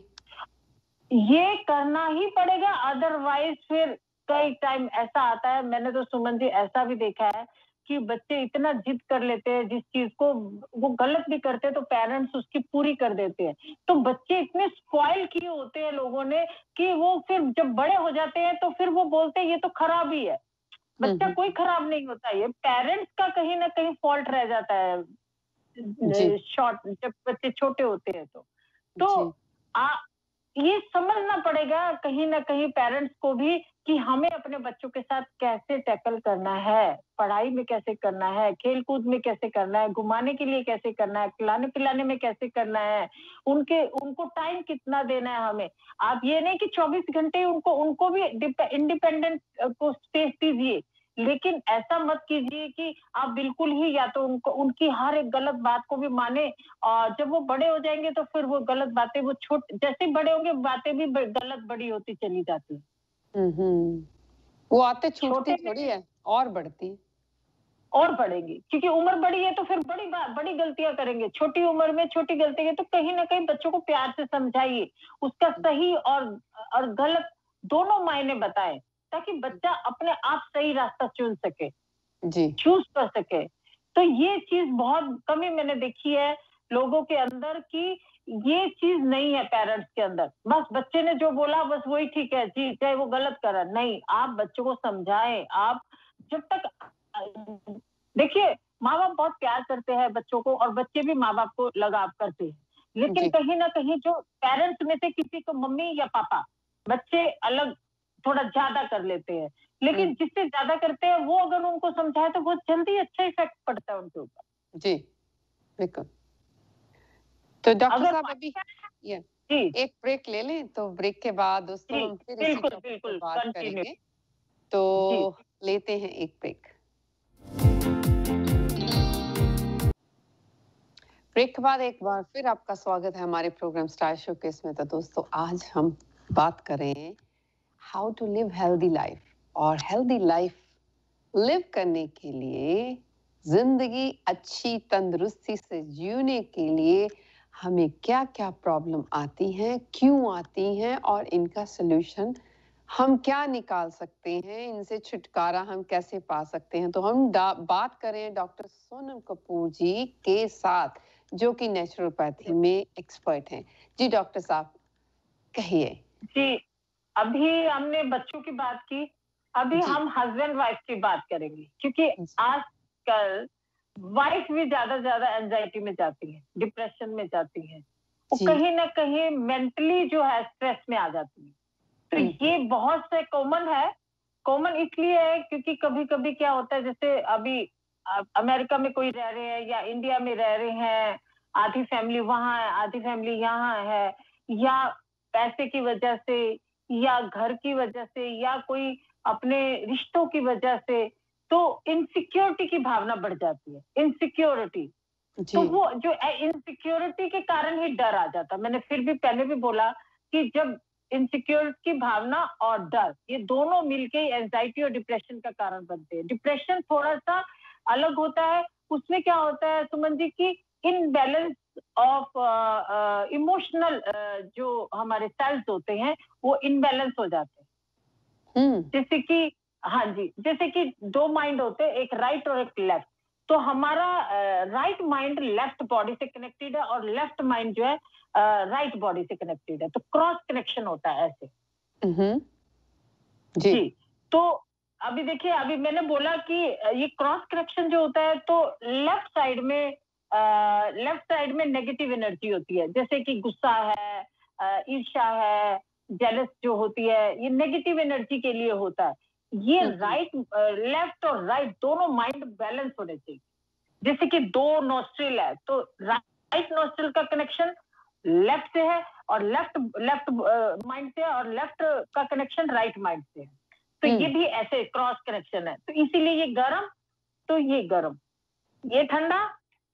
ये करना ही पड़ेगा, अदरवाइज फिर कई टाइम ऐसा आता है, मैंने तो सुमन जी ऐसा भी देखा है कि बच्चे इतना जिद कर लेते हैं, जिस चीज को वो गलत भी करते हैं तो पेरेंट्स उसकी पूरी कर देते हैं। तो बच्चे इतने स्पॉइल किए होते हैं लोगों ने कि वो फिर जब बड़े हो जाते हैं तो फिर वो बोलते हैं ये तो खराब ही है। बच्चा कोई खराब नहीं होता, ये पेरेंट्स का कहीं ना कहीं फॉल्ट रह जाता है जब बच्चे छोटे होते हैं। तो ये समझना पड़ेगा कहीं ना कहीं पेरेंट्स को भी कि हमें अपने बच्चों के साथ कैसे टैकल करना है, पढ़ाई में कैसे करना है, खेल कूद में कैसे करना है, घुमाने के लिए कैसे करना है, खिलाने पिलाने में कैसे करना है, उनको टाइम कितना देना है हमें। आप ये नहीं कि 24 घंटे उनको भी इंडिपेंडेंट को स्पेस दीजिए, लेकिन ऐसा मत कीजिए कि आप बिल्कुल ही या तो उनकी हर एक गलत बात को भी माने, और जब वो बड़े हो जाएंगे तो फिर वो गलत बातें, वो जैसे बड़े होंगे बातें भी गलत बड़ी होती चली जाती है। वो आते छूटती थोड़ी है, और बढ़ती और बढ़ेगी, क्योंकि उम्र बड़ी है तो फिर बड़ी गलतियां करेंगे। छोटी उम्र में छोटी गलती है तो कहीं ना कहीं बच्चों को प्यार से समझाइए, उसका सही और गलत दोनों मायने बताएं, ताकि बच्चा अपने आप सही रास्ता चुन सके, जी, चूज कर सके। तो ये चीज बहुत कमी मैंने देखी है लोगों के अंदर कि ये चीज नहीं है पेरेंट्स के अंदर। बस बच्चे ने जो बोला बस वही ठीक है जी, चाहे वो गलत कर रहा है, नहीं, आप बच्चों को समझाएं। आप जब तक देखिए, माँ बाप बहुत प्यार करते हैं बच्चों को और बच्चे भी माँ बाप को लगाव करते हैं, लेकिन जी, कहीं ना कहीं जो पेरेंट्स में से किसी को मम्मी या पापा, बच्चे अलग थोड़ा ज्यादा कर लेते हैं, हुँ, लेकिन जिससे ज्यादा करते हैं वो अगर उनको समझाए तो बहुत जल्दी अच्छा इफेक्ट पड़ता है उनके ऊपर। जी, बिल्कुल। तो डॉक्टर अगर साहब अभी माइंड ये जी, एक ब्रेक ले लें, तो ब्रेक के बाद दोस्तों जी, हम फिर इसी बिल्कुल, टॉपिक पे बिल्कुल, बात कंटिन्यू। करेंगे। तो जी, लेते हैं एक ब्रेक। ब्रेक के बाद एक बार फिर आपका स्वागत है हमारे प्रोग्राम स्टार शोकेस में। तो दोस्तों आज हम बात करें how to live healthy life, और हेल्दी लाइफ लिव करने के लिए, जिंदगी अच्छी तंदुरुस्ती से जीने के लिए हमें क्या क्या प्रॉब्लम आती हैं, क्यों आती हैं, और इनका सलूशन हम क्या निकाल सकते हैं, इनसे छुटकारा हम कैसे पा सकते हैं। तो हम बात करें डॉक्टर सोनम कपूर जी के साथ, जो कि नेचुरोपैथी में एक्सपर्ट हैं। जी डॉक्टर साहब, कहिए। जी, अभी हमने बच्चों की बात की, अभी जी, हम हस्बैंड वाइफ की बात करेंगे, क्योंकि जी, आजकल वाइफ भी ज्यादा एंजाइटी में जाती है, डिप्रेशन में जाती है, वो जी, कहीं ना कहीं मेंटली जो है स्ट्रेस में आ जाती है। तो ये बहुत से कॉमन है। कॉमन इसलिए है क्योंकि कभी कभी क्या होता है, जैसे अभी अमेरिका में कोई रह रहे हैं या इंडिया में रह रहे हैं, आधी फैमिली वहां है, आधी फैमिली यहाँ है, या पैसे की वजह से, या घर की वजह से, या कोई अपने रिश्तों की वजह से, तो इनसिक्योरिटी की भावना बढ़ जाती है, इनसिक्योरिटी। जी, तो वो जो इनसिक्योरिटी के कारण ही डर आ जाता है। मैंने फिर भी पहले भी बोला कि जब इनसिक्योरिटी की भावना और डर ये दोनों मिलके एंजाइटी और डिप्रेशन का कारण बनते हैं। डिप्रेशन थोड़ा सा अलग होता है, उसमें क्या होता है सुमन जी की इनबैलेंस ऑफ इमोशनल जो हमारे सेल्स होते हैं वो इनबैलेंस हो जाते हैं। हम्म, जैसे कि हाँ जी, जैसे कि दो माइंड होते हैं, एक राइट और एक लेफ्ट। तो हमारा राइट माइंड लेफ्ट बॉडी से कनेक्टेड है और लेफ्ट माइंड जो है राइट बॉडी से कनेक्टेड है, तो क्रॉस कनेक्शन होता है ऐसे। हम्म, जी, जी, तो अभी देखिए, अभी मैंने बोला कि ये क्रॉस कनेक्शन जो होता है तो लेफ्ट साइड में नेगेटिव एनर्जी होती है, जैसे कि गुस्सा है, ईर्ष्या है, जेलस जो होती है, ये नेगेटिव एनर्जी के लिए होता है। ये हम्म, राइट, लेफ्ट और राइट दोनों माइंड बैलेंस होने चाहिए। जैसे कि दो नोस्ट्रिल है तो राइट नोस्ट्रिल का कनेक्शन लेफ्ट से है, और लेफ्ट लेफ्ट माइंड से है, और लेफ्ट का कनेक्शन राइट माइंड से है। तो ये हम्म, भी ऐसे क्रॉस कनेक्शन है, तो इसीलिए ये गर्म, तो ये गर्म, ये ठंडा,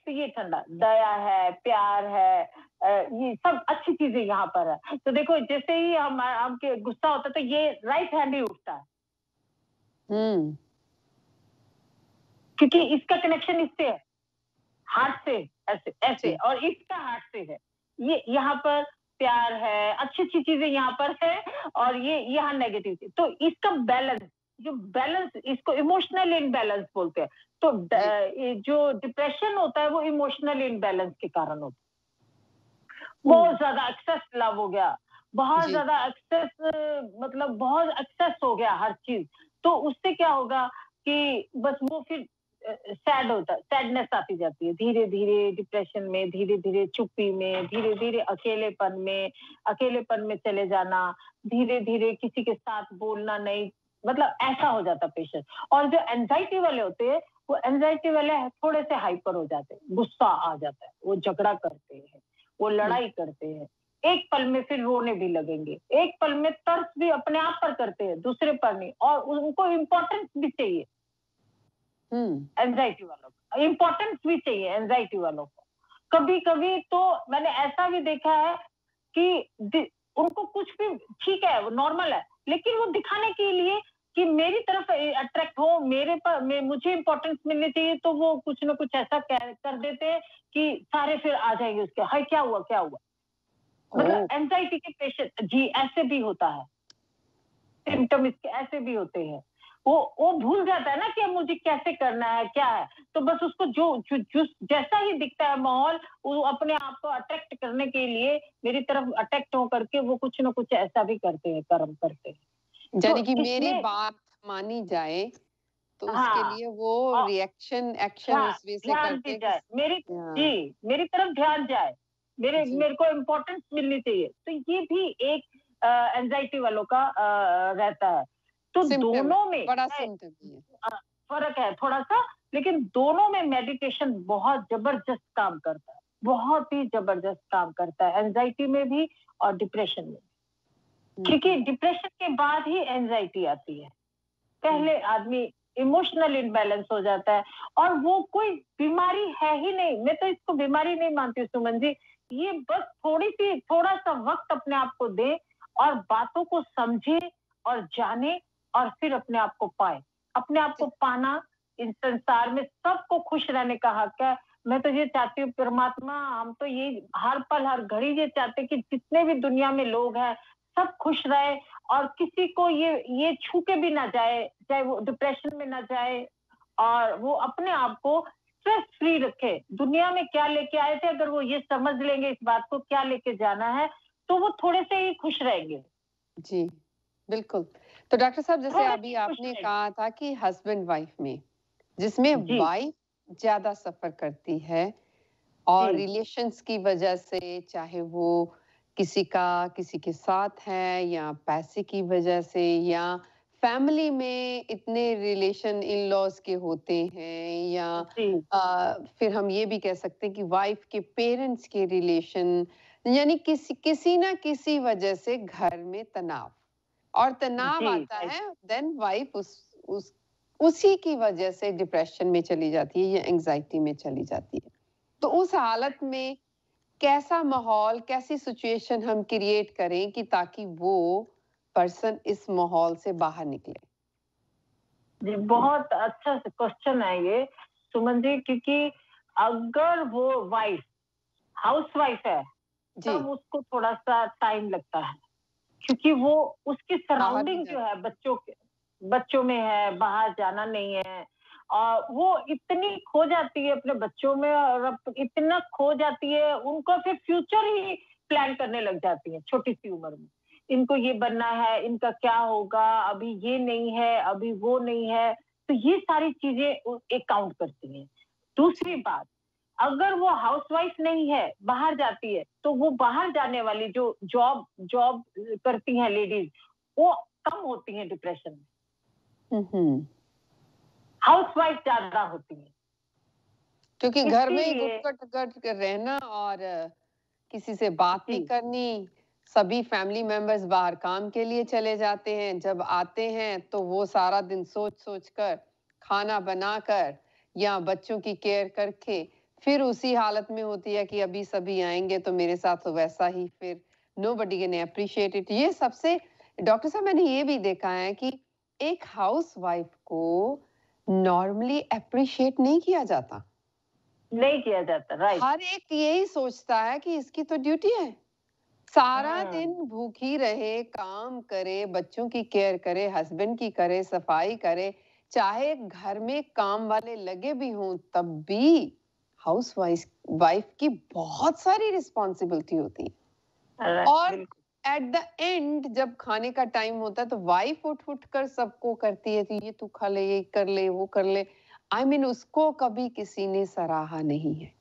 तो ये ठंडा, दया है, प्यार है, ये सब अच्छी चीजें यहाँ पर है। तो देखो, जैसे ही हमके गुस्सा होता है तो ये राइट हैंड ही उठता है, हम्म, क्योंकि इसका कनेक्शन इससे है, हार्ट से, ऐसे ऐसे, जी, और इसका हार्ट से है। ये यहाँ पर प्यार है, अच्छी अच्छी चीजें यहाँ पर है, और ये यहाँ नेगेटिव चीज। तो इसका बैलेंस, जो बैलेंस, इसको इमोशनल इनबैलेंस बोलते हैं। तो जी, ये जो डिप्रेशन होता है वो इमोशनल इनबैलेंस के कारण होता है। हम्म, बहुत ज्यादा एक्सेस लव हो गया, बहुत जी, ज्यादा एक्सेस, मतलब बहुत एक्सेस हो गया हर चीज। तो उससे क्या होगा कि बस वो फिर सैड होता है, सैडनेस आती जाती है धीरे धीरे, डिप्रेशन में, धीरे धीरे चुप्पी में, धीरे धीरे अकेलेपन में चले जाना, धीरे धीरे किसी के साथ बोलना नहीं, मतलब ऐसा हो जाता पेशेंट। और जो एंजाइटी वाले होते हैं, वो एंजाइटी वाले थोड़े से हाइपर हो जाते हैं, गुस्सा आ जाता है, वो झगड़ा करते हैं, वो हम्म, लड़ाई करते हैं, एक पल में फिर रोने भी लगेंगे, एक पल में तरस भी अपने आप पर करते हैं, दूसरे पर नहीं, और उनको इम्पोर्टेंस भी चाहिए। हम्म, एंजाइटी वालों को इम्पोर्टेंस भी चाहिए, एंजाइटी वालों को कभी कभी तो मैंने ऐसा भी देखा है कि उनको कुछ भी ठीक है, वो नॉर्मल है, लेकिन वो दिखाने के लिए कि मेरी तरफ अट्रैक्ट हो, मुझे इंपॉर्टेंस मिलनी चाहिए, तो वो कुछ ना कुछ ऐसा कर देते हैं कि सारे फिर आ जाएंगे उसके, हाय क्या हुआ क्या हुआ। ओ, मतलब एंजाइटी के पेशेंट जी ऐसे भी होता है। सिम्टम इसके ऐसे भी होते हैं। वो भूल जाता है ना कि अब मुझे कैसे करना है, क्या है। तो बस उसको जो जैसा ही दिखता है माहौल, वो अपने आप को अट्रैक्ट करने के लिए मेरी तरफ अट्रैक्ट हो करके वो कुछ ना कुछ ऐसा भी करते हैं, कर्म करते हैं। तो यानी कि मेरी इसमें बात मानी जाए, तो उसके हाँ, लिए वो और रिएक्शन एक्शन ध्यान उस वे से ध्यान करते दी हैं कि जाए, हाँ, मेरी तरफ ध्यान जाए, जी, मेरे को इम्पोर्टेंस मिलनी चाहिए। तो ये भी एक एंजाइटी वालों का रहता है। तो सिम्पटम है, दोनों में बड़ा सिम्पटम ही है। फर्क है थोड़ा सा, लेकिन दोनों में मेडिटेशन बहुत जबरदस्त काम करता है, बहुत ही जबरदस्त काम करता है, एंजाइटी में भी और डिप्रेशन में। क्योंकि हुँ, डिप्रेशन के बाद ही एंजाइटी आती है। हुँ, पहले आदमी इमोशनल इम्बैलेंस हो जाता है, और वो कोई बीमारी है ही नहीं। मैं तो इसको बीमारी नहीं मानती हूँ सुमन जी। ये बस थोड़ा सा वक्त अपने आप को दे और बातों को समझे और जाने, और फिर अपने आप को पाए। अपने आप को जी, पाना, इस संसार में सबको खुश रहने का हक है। मैं तो ये चाहती हूँ परमात्मा, हम तो ये हर पल हर घड़ी ये चाहते हैं कि जितने भी दुनिया में लोग हैं सब खुश रहे, और किसी को ये छू के भी ना जाए, चाहे वो डिप्रेशन में ना जाए, और वो अपने आप को स्ट्रेस फ्री रखे। दुनिया में क्या लेके आए थे, अगर वो ये समझ लेंगे इस बात को क्या लेके जाना है, तो वो थोड़े से ही खुश रहेंगे, जी, बिल्कुल। तो डॉक्टर साहब जैसे थोड़े अभी से खुश आपने रहेंगे। कहा था कि हस्बैंड-वाइफ में, जिसमें जी, वाइफ ज़्यादा सफ़र करती है और जी, रिलेशंस की वजह से, चाहे वो किसी के साथ है या पैसे की वजह से या फैमिली में इतने रिलेशन इन-लॉज़ के होते हैं या जी, फिर हम ये भी कह सकते हैं कि वाइफ के पेरेंट्स के रिलेशन, यानी किसी ना किसी वजह से घर में तनाव और तनाव जी, आता राइट। है, देन वाइफ उस उसी की वजह से डिप्रेशन में चली जाती है या एंग्जायटी में चली जाती है। तो उस हालत में कैसा माहौल, कैसी सिचुएशन हम क्रिएट करें कि ताकि वो पर्सन इस माहौल से बाहर निकले? जी, बहुत अच्छा क्वेश्चन है ये सुमन जी, क्योंकि अगर वो वाइफ हाउस वाइफ है, जी, तब उसको थोड़ा सा टाइम लगता है, क्योंकि वो उसकी बाहर नहीं सराउंडिंग जो जाती। है बच्चों में है, बाहर जाना नहीं है। और वो इतनी खो जाती है अपने बच्चों में, और अब इतना खो जाती है, उनको फिर फ्यूचर ही प्लान करने लग जाती है छोटी सी उम्र में। इनको ये बनना है, इनका क्या होगा, अभी ये नहीं है, अभी वो नहीं है। तो ये सारी चीजें एक काउंट करती हैं। दूसरी जी, बात, अगर वो हाउसवाइफ नहीं है, बाहर जाती है, तो वो बाहर जाने वाली जो जॉब जॉब करती हैं लेडीज, वो कम होती हैं डिप्रेशन में। हुँ, हुँ। हाउसवाइफ ज्यादा होती हैं। क्योंकि घर में ही इसीलिए गुट कर रहना और किसी से बात नहीं जी, करनी, सभी फैमिली मेंबर्स बाहर काम के लिए चले जाते हैं, जब आते हैं तो वो सारा दिन सोच-सोच कर, खाना बनाकर या बच्चों की केयर करके, फिर उसी हालत में होती है कि अभी सभी आएँगे तो मेरे साथ तो वैसा ही फिर नोबडी कैन एप्रिशिएट इट। ये सबसे डॉक्टर साहब मैंने ये भी देखा है कि एक हाउसवाइफ को नॉर्मली एप्रिशिएट नहीं किया जाता। नहीं किया जाता, राइट। हर एक यही सोचता है कि इसकी तो ड्यूटी है। सारा दिन हम्म, भूखी रहे, काम करे, बच्चों की केयर करे, हस्बैंड की करे, सफाई करे, चाहे घर में काम वाले लगे भी हों, तब भी हाउस वाइफ की बहुत सारी रिस्पॉन्सिबिलिटी होती है। राइट, और बिल्कुल। एट द एंड जब खाने का टाइम होता है तो वाइफ उठ-उठ कर सबको करती है कि ये तू खा ले, ये कर ले, वो कर ले। आई मीन उसको कभी किसी ने सराहा नहीं है।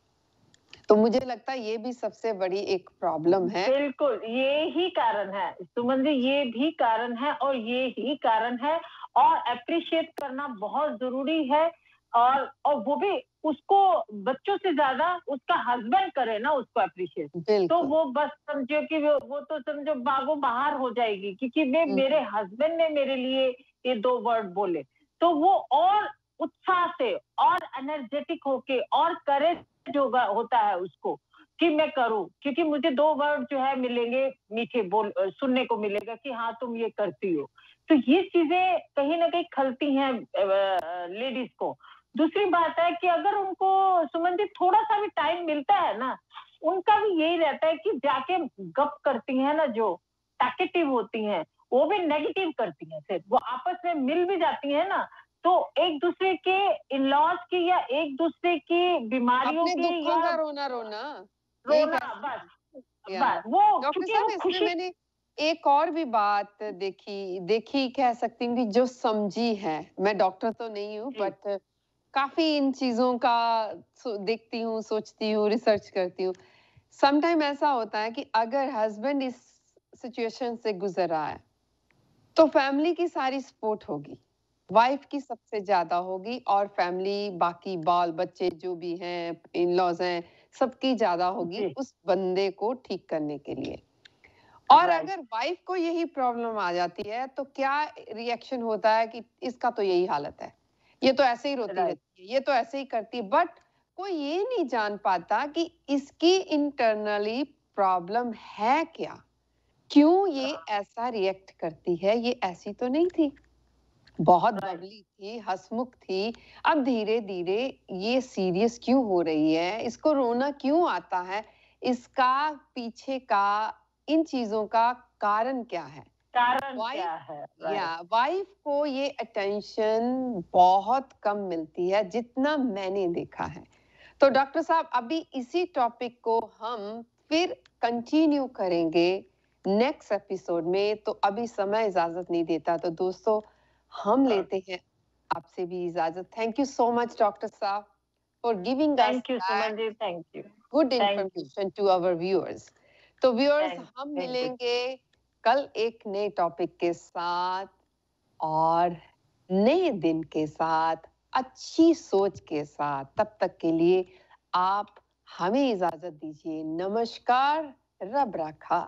तो मुझे लगता है ये भी सबसे बड़ी एक प्रॉब्लम है। बिल्कुल, ये ही कारण है सुमन जी, ये भी कारण है, और ये ही कारण है। और एप्रिशिएट करना बहुत जरूरी है। और वो भी उसको, बच्चों से ज्यादा उसका हस्बैंड करे ना उसको अप्रिशिएट। तो बिल्कुल। वो बस समझो कि वो तो समझो भागो बाहर हो जाएगी, क्योंकि वे हुँ, मेरे हुँ। हस्बैंड ने मेरे लिए ये 2 वर्ड बोले। तो वो और उत्साह से और एनर्जेटिक होके और करेज होता है उसको कि मैं करूं, क्योंकि मुझे 2 वर्ड जो है मिलेंगे, मीठे सुनने को मिलेगा कि हाँ तुम ये करती हो। तो ये चीजें कहीं ना कहीं खलती हैं लेडीज को। दूसरी बात है कि अगर उनको सुमन जी थोड़ा सा भी टाइम मिलता है ना, उनका भी यही रहता है कि जाके गप करती हैं ना, जो टैकेटिव होती हैं, वो भी नेगेटिव करती हैं। फिर वो आपस में मिल भी जाती है ना, तो एक दूसरे के इन-लॉज की या एक दूसरे की बीमारियों अपने की दुखों या का रोना रोना, यही रोना, कह सकते बस हैं। या बस वो, डॉक्टर क्योंकि साहब, वो इसमें खुशी। मैंने एक और भी बात देखी देखी कह सकती हूँ कि जो समझी है, मैं डॉक्टर तो नहीं हूँ, जी, बट काफी इन चीजों का देखती हूँ, सोचती हूँ, रिसर्च करती हूँ। समटाइम ऐसा होता है कि अगर हस्बैंड इस सिचुएशन से गुजर रहा है, तो फैमिली की सारी सपोर्ट होगी, वाइफ की सबसे ज्यादा होगी, और फैमिली बाकी बाल बच्चे जो भी हैं, इन लॉज हैं, सबकी ज्यादा होगी जी, उस बंदे को ठीक करने के लिए। और राइट, अगर वाइफ को यही प्रॉब्लम आ जाती है, तो क्या रिएक्शन होता है कि इसका तो यही हालत है, ये तो ऐसे ही रोती राइट, रहती है, ये तो ऐसे ही करती है। बट कोई ये नहीं जान पाता कि इसकी इंटरनली प्रॉब्लम है क्या, क्यों ये ऐसा रिएक्ट करती है, ये ऐसी तो नहीं थी, बहुत राइट, बबली थी, हंसमुख थी, अब धीरे-धीरे ये सीरियस क्यों हो रही है? इसको रोना क्यों आता है? इसका पीछे का, इन चीज़ों का कारण क्या है? कारण वाइफ क्या है? या राइट, वाइफ को ये अटेंशन बहुत कम मिलती है, जितना मैंने देखा है। तो डॉक्टर साहब, अभी इसी टॉपिक को हम फिर कंटिन्यू करेंगे नेक्स्ट एपिसोड में, तो अभी समय इजाजत नहीं देता। तो दोस्तों, हम लेते हैं आपसे भी इजाजत। Thank you so much doctor साहब for giving us thank you Suman ji, thank you, good thank you, information to our viewers. तो व्यूअर्स, हम थैंक यू। मिलेंगे कल एक नए टॉपिक के साथ, और नए दिन के साथ, अच्छी सोच के साथ। तब तक के लिए आप हमें इजाजत दीजिए। नमस्कार, रब राखा।